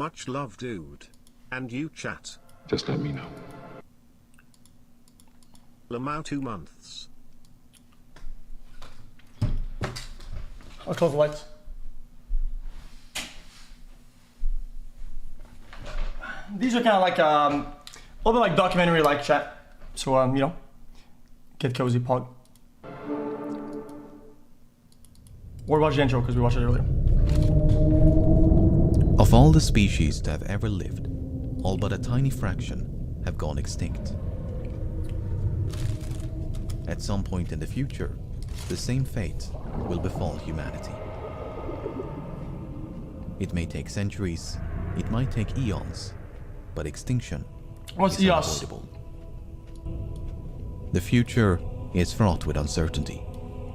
Much love, dude. And you, chat. Just let me know. LEMMiNO 2 months. I'll close the lights. These are kind of like a little bit like documentary like chat. So you know, get cozy, pog. Or watch the intro because we watched it earlier. Of all the species to have ever lived, all but a tiny fraction have gone extinct. At some point in the future, the same fate will befall humanity. It may take centuries, it might take eons, but extinction is unavoidable. The future is fraught with uncertainty,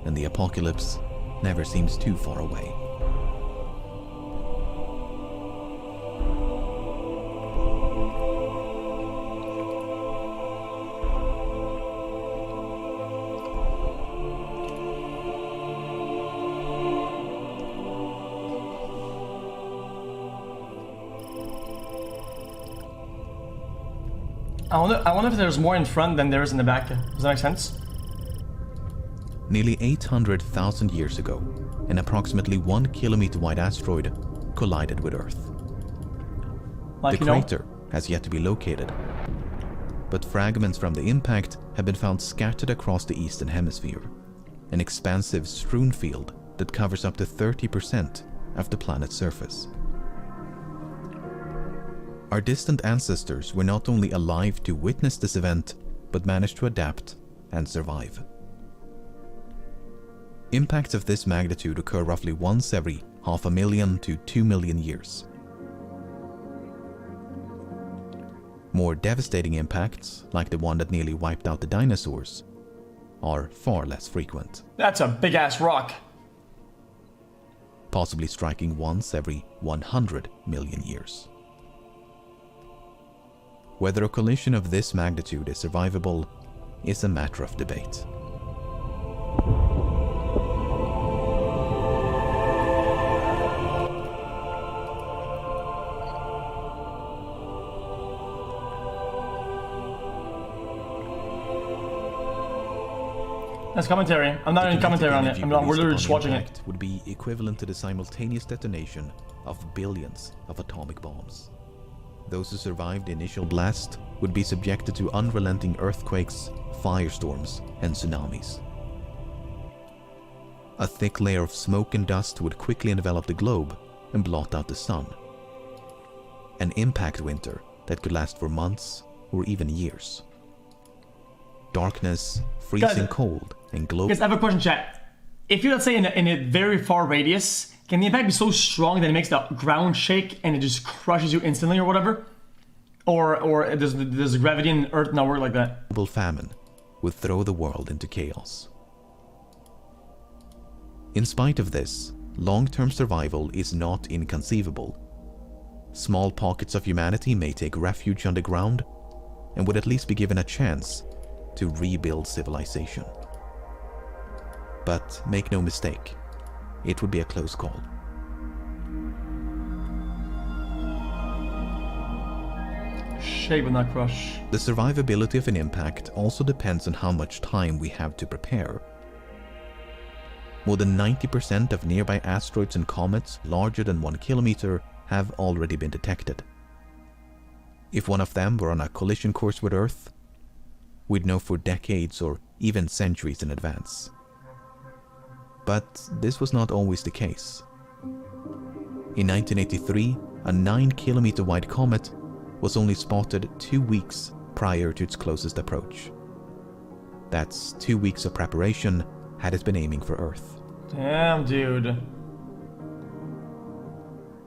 and the apocalypse never seems too far away. I wonder if there's more in front than there is in the back. Does that make sense? Nearly 800,000 years ago, an approximately 1 kilometer wide asteroid collided with Earth. Like, the crater has yet to be located, but fragments from the impact have been found scattered across the eastern hemisphere, an expansive strewn field that covers up to 30% of the planet's surface. Our distant ancestors were not only alive to witness this event, but managed to adapt and survive. Impacts of this magnitude occur roughly once every 500,000 to 2 million years. More devastating impacts, like the one that nearly wiped out the dinosaurs, are far less frequent. That's a big ass rock. Possibly striking once every 100 million years. Whether a collision of this magnitude is survivable is a matter of debate. That's commentary. I'm not in commentary on it. We're literally just watching it. Would be equivalent to the simultaneous detonation of billions of atomic bombs. Those who survived the initial blast would be subjected to unrelenting earthquakes, firestorms, and tsunamis. A thick layer of smoke and dust would quickly envelop the globe and blot out the sun. An impact winter that could last for months or even years. Darkness, freezing cold, and global... Guys, I have a question, chat. If you're, let's say, in a very far radius, can the impact be so strong that it makes the ground shake and it just crushes you instantly or whatever? Or does gravity in Earth not work like that? Global famine would throw the world into chaos. In spite of this, long-term survival is not inconceivable. Small pockets of humanity may take refuge underground and would at least be given a chance to rebuild civilization. But make no mistake, it would be a close call. Shake but not crush. The survivability of an impact also depends on how much time we have to prepare. More than 90% of nearby asteroids and comets larger than 1 kilometer have already been detected. If one of them were on a collision course with Earth, we'd know for decades or even centuries in advance. But this was not always the case. In 1983, a 9-kilometer wide comet was only spotted 2 weeks prior to its closest approach. That's 2 weeks of preparation had it been aiming for Earth. Damn, dude.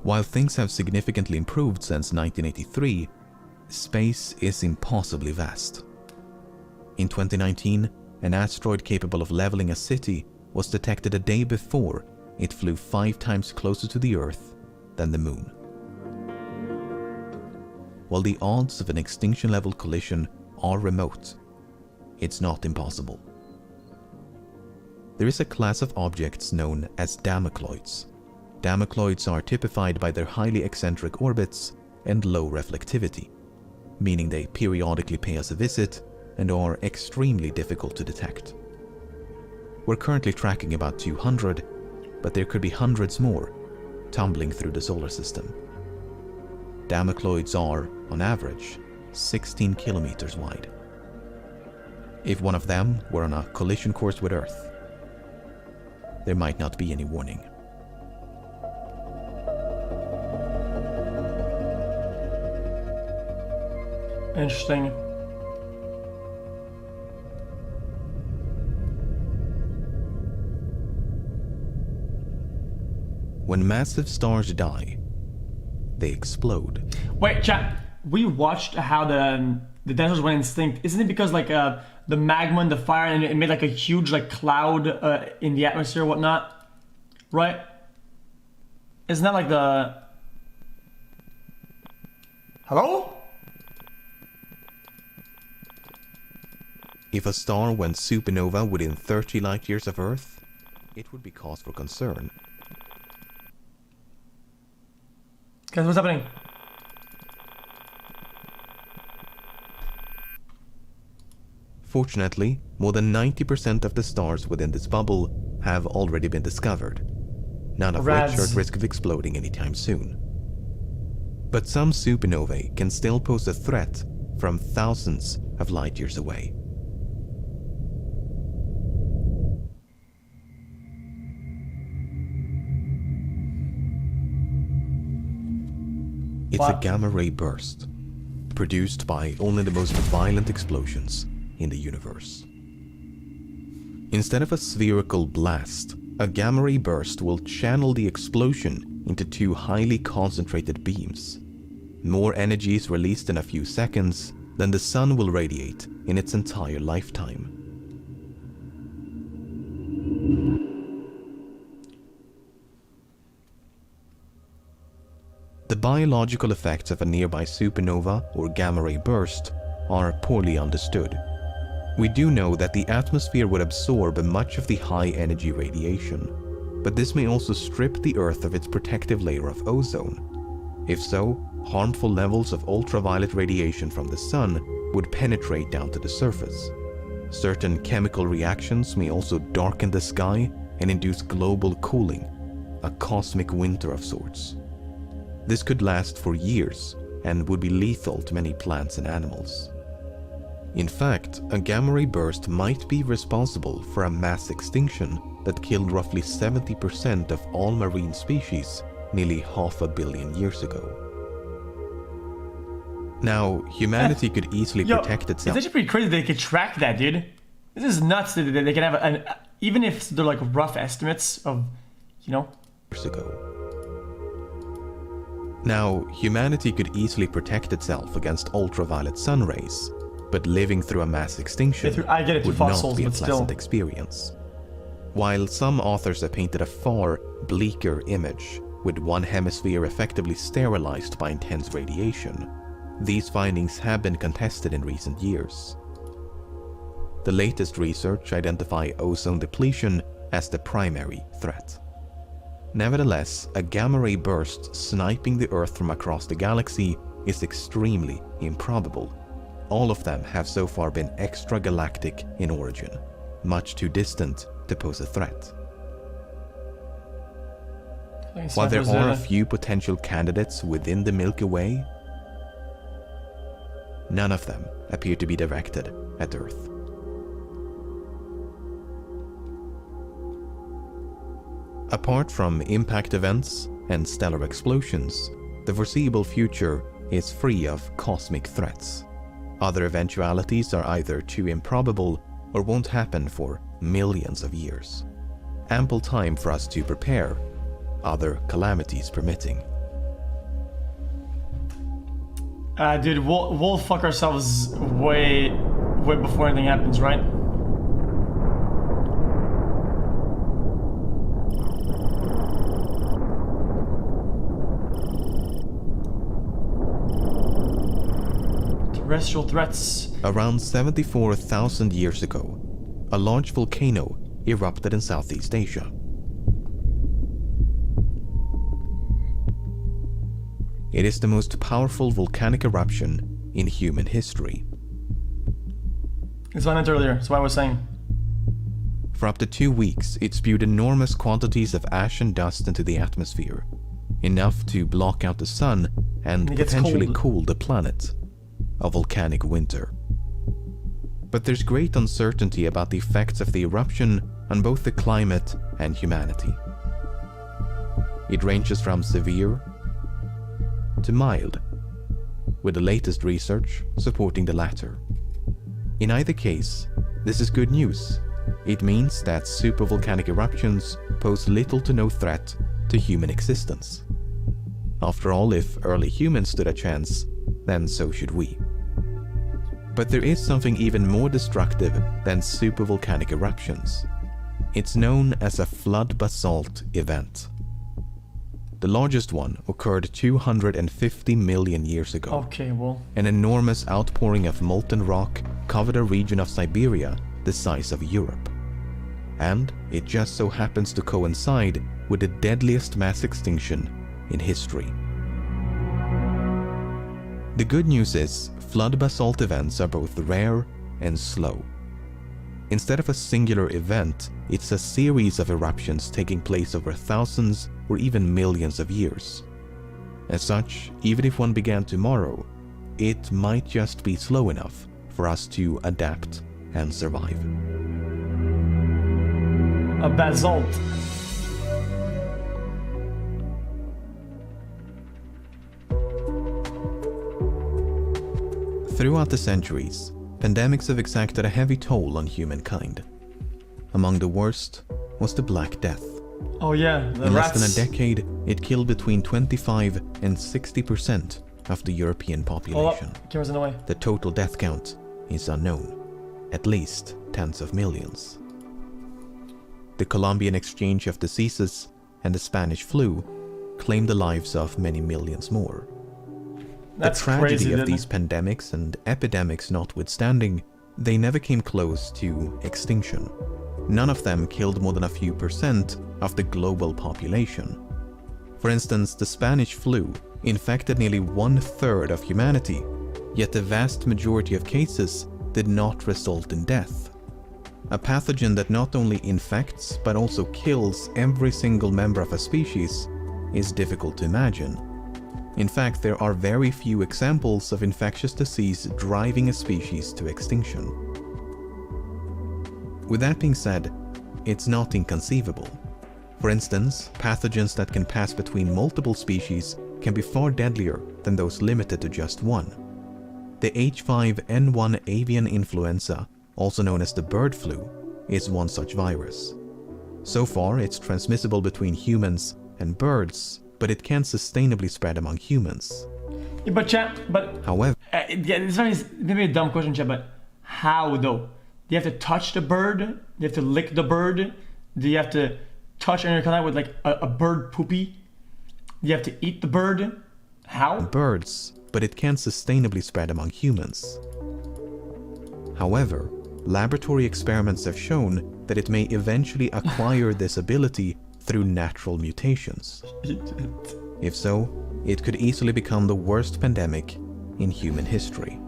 While things have significantly improved since 1983, space is impossibly vast. In 2019, an asteroid capable of leveling a city was detected a day before it flew 5 times closer to the Earth than the Moon. While the odds of an extinction-level collision are remote, it's not impossible. There is a class of objects known as damocloids, Damocloids are typified by their highly eccentric orbits and low reflectivity, meaning they periodically pay us a visit and are extremely difficult to detect. We're currently tracking about 200, but there could be hundreds more tumbling through the solar system. Damocloids are, on average, 16 kilometers wide. If one of them were on a collision course with Earth, there might not be any warning. Interesting. When massive stars die, they explode. Wait, chat. We watched how the dinosaurs went extinct. Isn't it because like the magma and the fire and it made like a huge like cloud in the atmosphere, or whatnot, right? Isn't that like the? Hello? If a star went supernova within 30 light years of Earth, it would be cause for concern. Guys, what's happening? Fortunately, more than 90% of the stars within this bubble have already been discovered, none of which are at risk of exploding anytime soon. But some supernovae can still pose a threat from thousands of light years away. It's a gamma-ray burst, produced by only the most violent explosions in the universe. Instead of a spherical blast, a gamma-ray burst will channel the explosion into two highly concentrated beams. More energy is released in a few seconds than the sun will radiate in its entire lifetime. The biological effects of a nearby supernova or gamma-ray burst are poorly understood. We do know that the atmosphere would absorb much of the high-energy radiation, but this may also strip the Earth of its protective layer of ozone. If so, harmful levels of ultraviolet radiation from the sun would penetrate down to the surface. Certain chemical reactions may also darken the sky and induce global cooling, a cosmic winter of sorts. This could last for years and would be lethal to many plants and animals. In fact, a gamma-ray burst might be responsible for a mass extinction that killed roughly 70% of all marine species nearly 500 million years ago. Now, humanity could easily protect itself. It's actually pretty crazy they could track that, dude. This is nuts that they can have even if they're like rough estimates of, you know. Years ago. Now, humanity could easily protect itself against ultraviolet sun rays, but living through a mass extinction would not be a pleasant experience. While some authors have painted a far bleaker image, with one hemisphere effectively sterilized by intense radiation, these findings have been contested in recent years. The latest research identifies ozone depletion as the primary threat. Nevertheless, a gamma-ray burst sniping the Earth from across the galaxy is extremely improbable. All of them have so far been extragalactic in origin, much too distant to pose a threat. While there are a few potential candidates within the Milky Way, none of them appear to be directed at Earth. Apart from impact events and stellar explosions, the foreseeable future is free of cosmic threats. Other eventualities are either too improbable or won't happen for millions of years. Ample time for us to prepare, other calamities permitting. Dude, we'll fuck ourselves way before anything happens, right? Terrestrial threats. Around 74,000 years ago, a large volcano erupted in Southeast Asia. It is the most powerful volcanic eruption in human history. That's what I meant earlier, that's what I was saying. For up to 2 weeks, it spewed enormous quantities of ash and dust into the atmosphere, enough to block out the sun and potentially cool the planet. A volcanic winter. But there's great uncertainty about the effects of the eruption on both the climate and humanity. It ranges from severe to mild, with the latest research supporting the latter. In either case, this is good news. It means that supervolcanic eruptions pose little to no threat to human existence. After all, if early humans stood a chance, then so should we. But there is something even more destructive than supervolcanic eruptions. It's known as a flood basalt event. The largest one occurred 250 million years ago. Okay, well. An enormous outpouring of molten rock covered a region of Siberia the size of Europe. And it just so happens to coincide with the deadliest mass extinction in history. The good news is, flood basalt events are both rare and slow. Instead of a singular event, it's a series of eruptions taking place over thousands or even millions of years. As such, even if one began tomorrow, it might just be slow enough for us to adapt and survive. A basalt. Throughout the centuries, pandemics have exacted a heavy toll on humankind. Among the worst was the Black Death. Oh yeah, the In rats. less than a decade, it killed between 25 and 60% of the European population. Oh, camera's in the way. The total death count is unknown, at least tens of millions. The Colombian exchange of diseases and the Spanish flu claimed the lives of many millions more. That's the tragedy crazy, of these pandemics and epidemics notwithstanding, they never came close to extinction. None of them killed more than a few percent of the global population. For instance, the Spanish flu infected nearly 1/3 of humanity, yet the vast majority of cases did not result in death. A pathogen that not only infects but also kills every single member of a species is difficult to imagine. In fact, there are very few examples of infectious disease driving a species to extinction. With that being said, it's not inconceivable. For instance, pathogens that can pass between multiple species can be far deadlier than those limited to just one. The H5N1 avian influenza, also known as the bird flu, is one such virus. So far, it's transmissible between humans and birds, but it can't sustainably spread among humans. Yeah, but chat, but However, yeah, this is maybe a dumb question, chat, but how though? Do you have to touch the bird? Do you have to lick the bird? Do you have to touch any kind with like a bird poopy? Do you have to eat the bird? How? birds, but it can't sustainably spread among humans. However, laboratory experiments have shown that it may eventually acquire this ability through natural mutations. If so, it could easily become the worst pandemic in human history.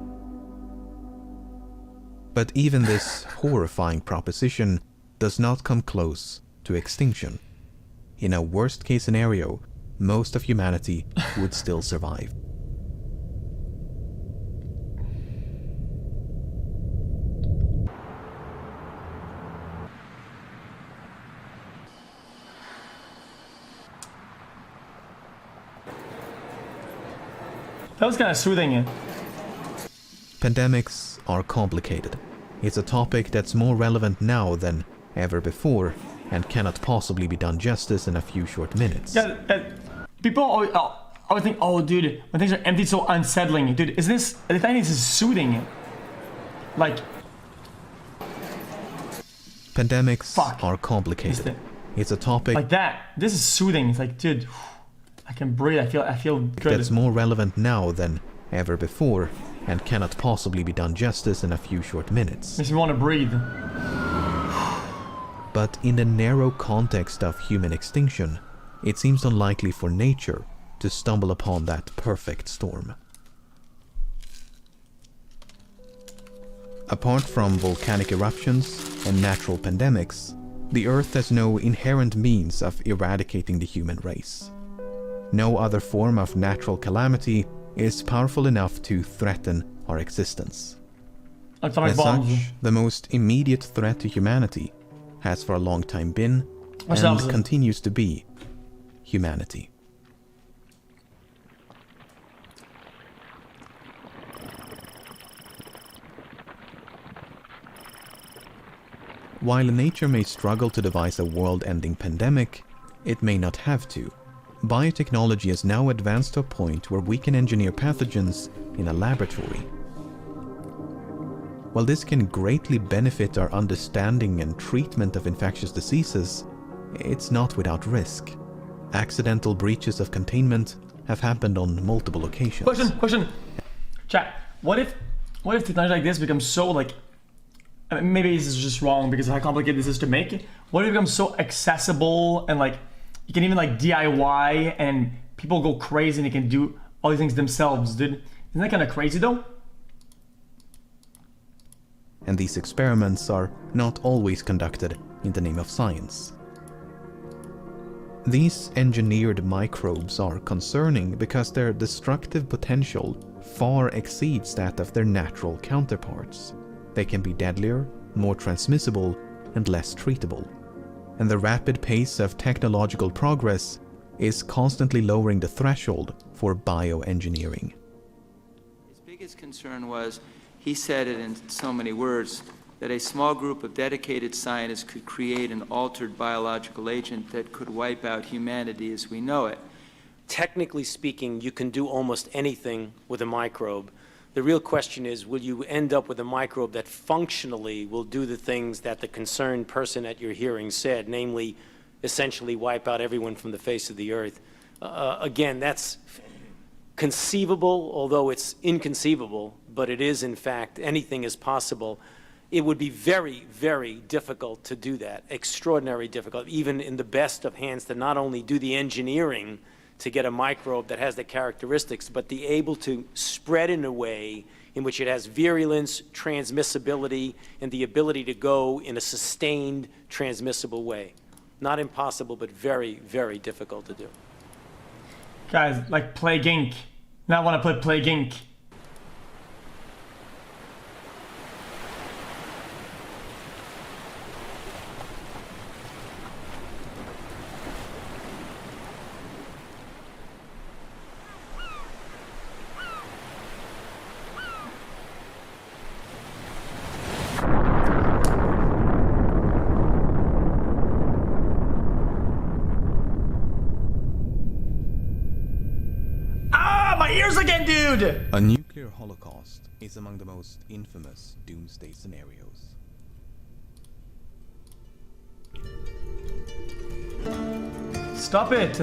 But even this horrifying proposition does not come close to extinction. In a worst-case scenario, most of humanity would still survive. That was kind of soothing. Pandemics are complicated. It's a topic that's more relevant now than ever before and cannot possibly be done justice in a few short minutes. Yeah, people always think, oh dude, when things are empty, it's so unsettling. Dude, is this, I think this is soothing. Like, Pandemics are complicated. It's a topic like that. This is soothing. It's like, dude, I can breathe. I feel good. that's more relevant now than ever before and cannot possibly be done justice in a few short minutes. Makes me want to breathe. But in the narrow context of human extinction, it seems unlikely for nature to stumble upon that perfect storm. Apart from volcanic eruptions and natural pandemics, the Earth has no inherent means of eradicating the human race. No other form of natural calamity is powerful enough to threaten our existence. Atomic bombs. As such, the most immediate threat to humanity has for a long time been, and continues to be, humanity. While nature may struggle to devise a world-ending pandemic, it may not have to. Biotechnology has now advanced to a point where we can engineer pathogens in a laboratory. While this can greatly benefit our understanding and treatment of infectious diseases, it's not without risk. Accidental breaches of containment have happened on multiple occasions. Question. Chat, what if technology like this becomes so like, I mean, maybe this is just wrong because of how complicated this is to make. What if it becomes so accessible and like you can even like DIY and people go crazy and they can do all these things themselves, dude? Isn't that kind of crazy though? And these experiments are not always conducted in the name of science. These engineered microbes are concerning because their destructive potential far exceeds that of their natural counterparts. They can be deadlier, more transmissible, and less treatable. And the rapid pace of technological progress is constantly lowering the threshold for bioengineering. His biggest concern was, he said it in so many words, that a small group of dedicated scientists could create an altered biological agent that could wipe out humanity as we know it. Technically speaking, you can do almost anything with a microbe. The real question is, will you end up with a microbe that functionally will do the things that the concerned person at your hearing said, namely, essentially wipe out everyone from the face of the earth? Again, that's conceivable, although it's inconceivable, but it is, in fact, anything is possible. It would be very, very difficult to do that, extraordinarily difficult, even in the best of hands, to not only do the engineering to get a microbe that has the characteristics, but be able to spread in a way in which it has virulence, transmissibility, and the ability to go in a sustained, transmissible way. Not impossible, but very, very difficult to do. Guys, like Plague Inc. Now I want to put Plague Inc. Again, dude! A nuclear holocaust is among the most infamous doomsday scenarios. Stop it!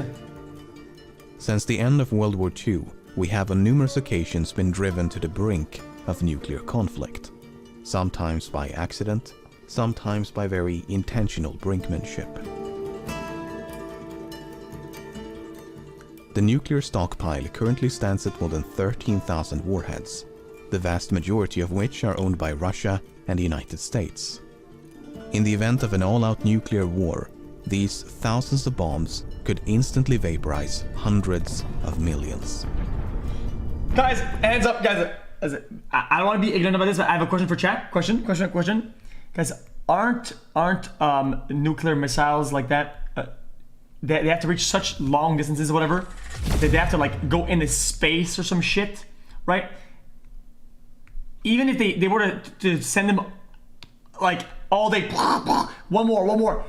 Since the end of World War II, we have on numerous occasions been driven to the brink of nuclear conflict. Sometimes by accident, sometimes by very intentional brinkmanship. The nuclear stockpile currently stands at more than 13,000 warheads, the vast majority of which are owned by Russia and the United States. In the event of an all-out nuclear war, these thousands of bombs could instantly vaporize hundreds of millions. Guys, hands up, guys. I don't want to be ignorant about this, but I have a question for chat. Question. Guys, aren't nuclear missiles like that? They have to reach such long distances or whatever that they have to like go into space or some shit, right? Even if they were to send them like all day, one more,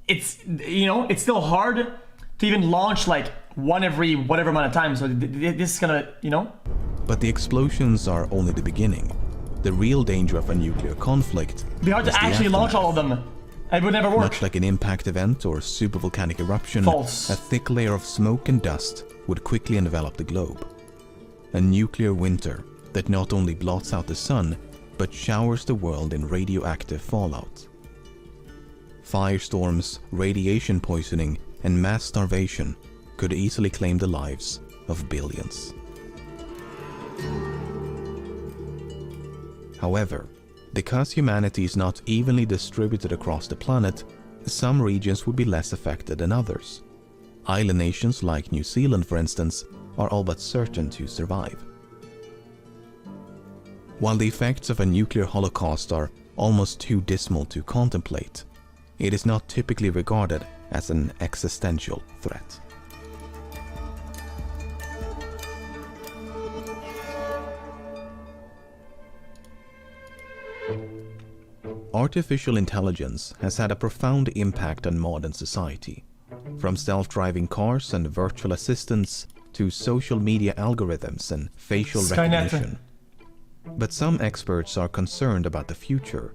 it's you know, it's still hard to even launch like one every whatever amount of time. So this is gonna, you know. But the explosions are only the beginning. The real danger of a nuclear conflict it'd be hard to actually launch all of them. It would never work. Much like an impact event or supervolcanic eruption, False. A thick layer of smoke and dust would quickly envelop the globe. A nuclear winter that not only blots out the sun, but showers the world in radioactive fallout. Firestorms, radiation poisoning, and mass starvation could easily claim the lives of billions. However, because humanity is not evenly distributed across the planet, some regions would be less affected than others. Island nations like New Zealand, for instance, are all but certain to survive. While the effects of a nuclear holocaust are almost too dismal to contemplate, it is not typically regarded as an existential threat. Artificial intelligence has had a profound impact on modern society, from self-driving cars and virtual assistants to social media algorithms and facial recognition. But some experts are concerned about the future,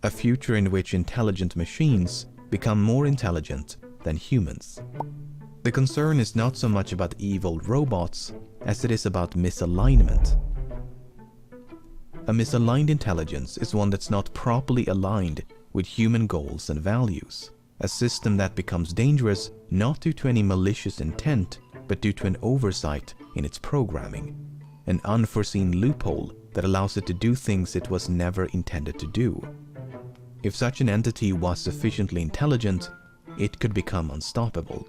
a future in which intelligent machines become more intelligent than humans. The concern is not so much about evil robots as it is about misalignment. A misaligned intelligence is one that's not properly aligned with human goals and values. A system that becomes dangerous not due to any malicious intent, but due to an oversight in its programming. An unforeseen loophole that allows it to do things it was never intended to do. If such an entity was sufficiently intelligent, it could become unstoppable.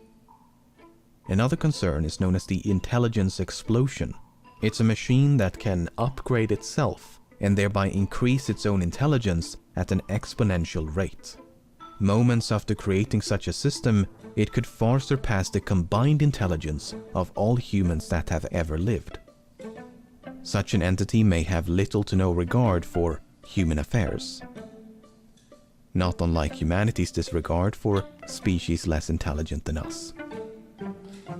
Another concern is known as the intelligence explosion. It's a machine that can upgrade itself and thereby increase its own intelligence at an exponential rate. Moments after creating such a system, it could far surpass the combined intelligence of all humans that have ever lived. Such an entity may have little to no regard for human affairs, not unlike humanity's disregard for species less intelligent than us.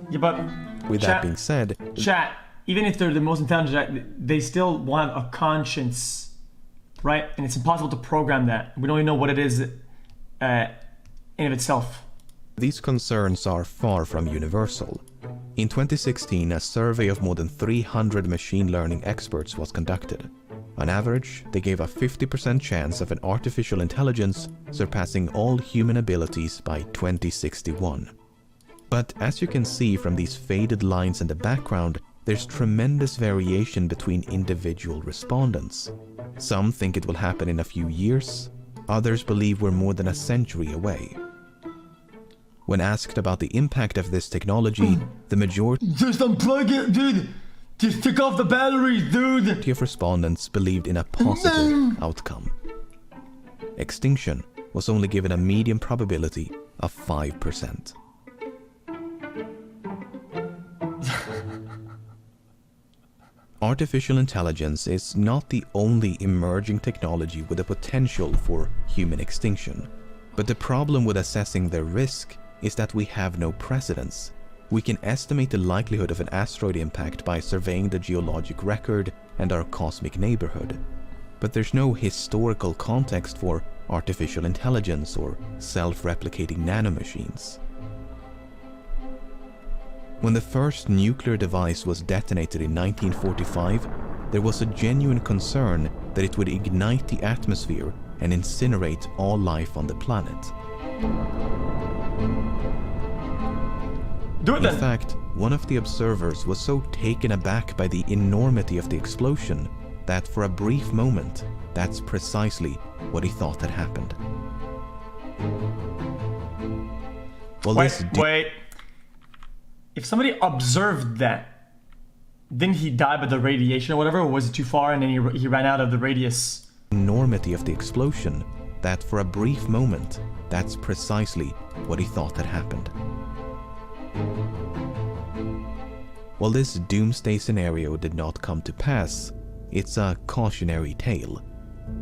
Yeah, but with that being said, chat, even if they're the most intelligent, they still want a conscience, right? And it's impossible to program that. We don't even know what it is in of itself. These concerns are far from universal. In 2016, a survey of more than 300 machine learning experts was conducted. On average, they gave a 50% chance of an artificial intelligence surpassing all human abilities by 2061. But as you can see from these faded lines in the background, there's tremendous variation between individual respondents. Some think it will happen in a few years, others believe we're more than a century away. When asked about the impact of this technology, the majority Just unplug it, dude! Just take off the batteries, dude! of respondents believed in a positive outcome. Extinction was only given a medium probability of 5%. Artificial intelligence is not the only emerging technology with the potential for human extinction. But the problem with assessing their risk is that we have no precedents. We can estimate the likelihood of an asteroid impact by surveying the geologic record and our cosmic neighborhood. But there's no historical context for artificial intelligence or self-replicating nanomachines. When the first nuclear device was detonated in 1945, there was a genuine concern that it would ignite the atmosphere and incinerate all life on the planet. Do it then! In fact, one of the observers was so taken aback by the enormity of the explosion that for a brief moment, that's precisely what he thought had happened. Well, wait. If somebody observed that, didn't he die by the radiation or whatever, or was it too far and then he ran out of the radius? Enormity of the explosion, that for a brief moment, that's precisely what he thought had happened. While this doomsday scenario did not come to pass, it's a cautionary tale.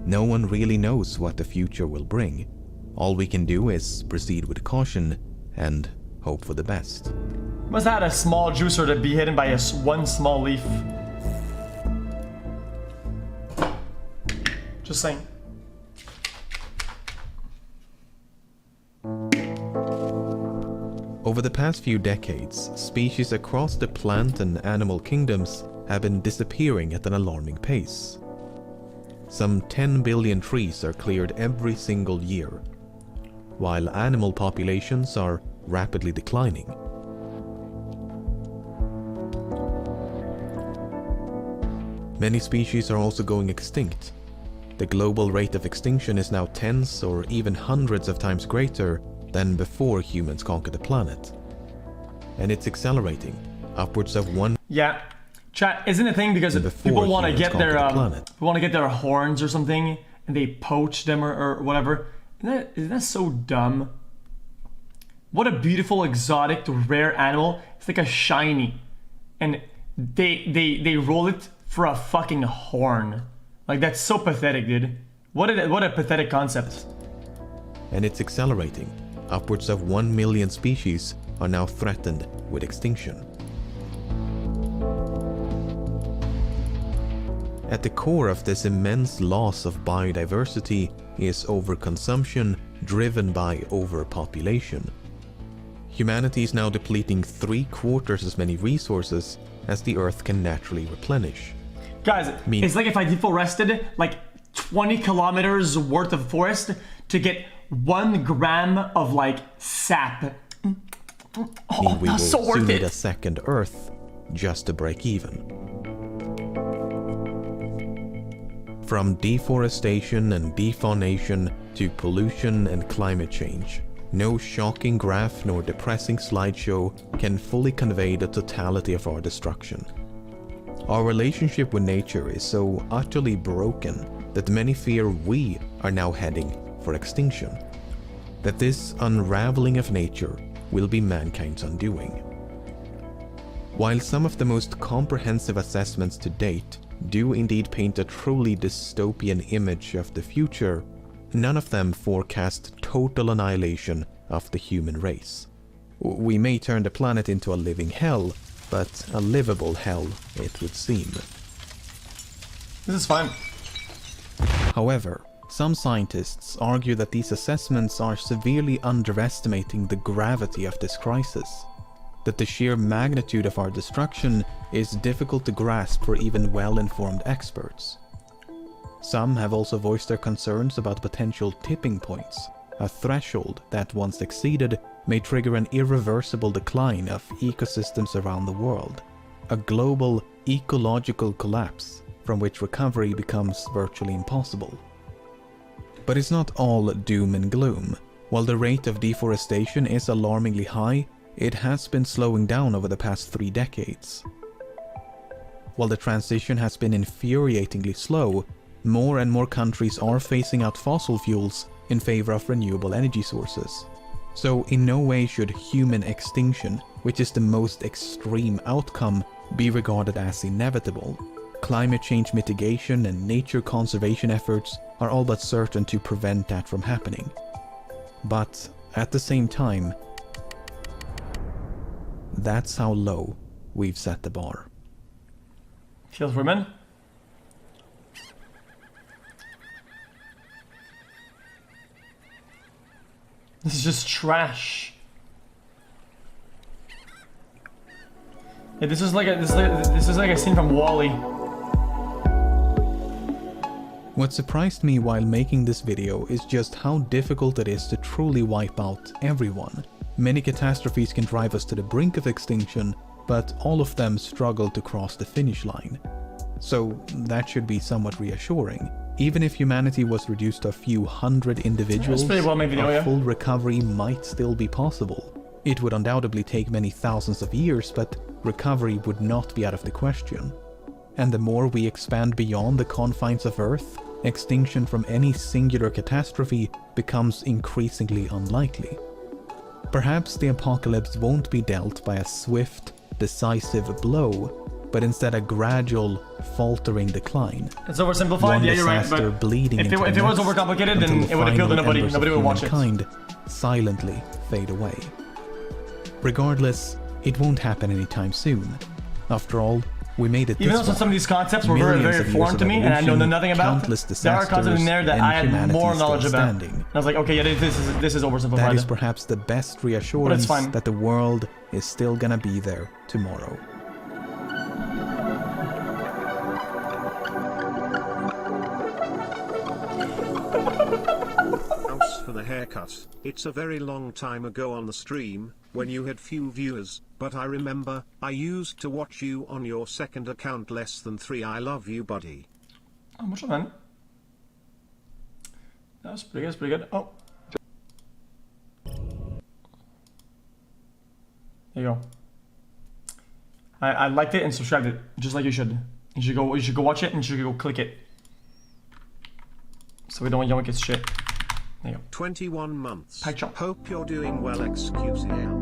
No one really knows what the future will bring. All we can do is proceed with caution and hope for the best. Must have had a small juicer to be hidden by one small leaf. Just saying. Over the past few decades, species across the plant and animal kingdoms have been disappearing at an alarming pace. Some 10 billion trees are cleared every single year, while animal populations are rapidly declining. Many species are also going extinct. The global rate of extinction is now tens or even hundreds of times greater than before humans conquered the planet. And it's accelerating, upwards of 1 Yeah, chat, isn't a thing because before people want to humans get their conquered the planet. horns or something, and they poach them or whatever. Isn't that so dumb? What a beautiful, exotic, rare animal. It's like a shiny, and they roll it for a fucking horn. Like, that's so pathetic, dude. What a pathetic concept. And it's accelerating. Upwards of 1 million species are now threatened with extinction. At the core of this immense loss of biodiversity is overconsumption driven by overpopulation. Humanity is now depleting 3/4 as many resources as the Earth can naturally replenish. Guys, it's like if I deforested like 20 kilometers worth of forest to get 1 gram of like sap. Oh, We will so soon worth need a it. second Earth just to break even. From deforestation and defaunation to pollution and climate change, no shocking graph nor depressing slideshow can fully convey the totality of our destruction. Our relationship with nature is so utterly broken that many fear we are now heading for extinction. That this unraveling of nature will be mankind's undoing. While some of the most comprehensive assessments to date do indeed paint a truly dystopian image of the future, none of them forecast total annihilation of the human race. We may turn the planet into a living hell, but a livable hell it would seem. This is fine. However, some scientists argue that these assessments are severely underestimating the gravity of this crisis, that the sheer magnitude of our destruction is difficult to grasp for even well-informed experts. Some have also voiced their concerns about potential tipping points, a threshold that once exceeded may trigger an irreversible decline of ecosystems around the world, a global ecological collapse from which recovery becomes virtually impossible. But it's not all doom and gloom. While the rate of deforestation is alarmingly high, it has been slowing down over the past 3 decades. While the transition has been infuriatingly slow, more and more countries are phasing out fossil fuels in favor of renewable energy sources. So in no way should human extinction, which is the most extreme outcome, be regarded as inevitable. Climate change mitigation and nature conservation efforts are all but certain to prevent that from happening. But at the same time, that's how low we've set the bar. Feels women. This is just trash. Yeah, this is like a scene from WALL-E. What surprised me while making this video is just how difficult it is to truly wipe out everyone. Many catastrophes can drive us to the brink of extinction, but all of them struggle to cross the finish line. So that should be somewhat reassuring. Even if humanity was reduced to a few hundred individuals, a full recovery might still be possible. It would undoubtedly take many thousands of years, but recovery would not be out of the question. And the more we expand beyond the confines of Earth, extinction from any singular catastrophe becomes increasingly unlikely. Perhaps the apocalypse won't be dealt by a swift, decisive blow, but instead a gradual, faltering decline. It's oversimplified, yeah, you're right, but bleeding if it was overcomplicated, then it would have killed nobody would watch it. Silently fade away. Regardless, it won't happen anytime soon. After all, we made it this Even though some of these concepts were very, very foreign to me, and I know nothing about, there are concepts in there that I had more knowledge about. And I was like, okay, yeah, this is oversimplified. That is perhaps the best reassurance that the world is still gonna be there tomorrow. For the haircut. It's a very long time ago on the stream, when you had few viewers, but I remember, I used to watch you on your second account less than 3. I love you, buddy. Oh, much love, man. That's pretty good, that's pretty good. Oh. There you go. I liked it and subscribed it, just like you should. You should go watch it and you should go click it. So we don't yoink its shit. There you go. 21 months. Pie chop. Hope you're doing well, xQc.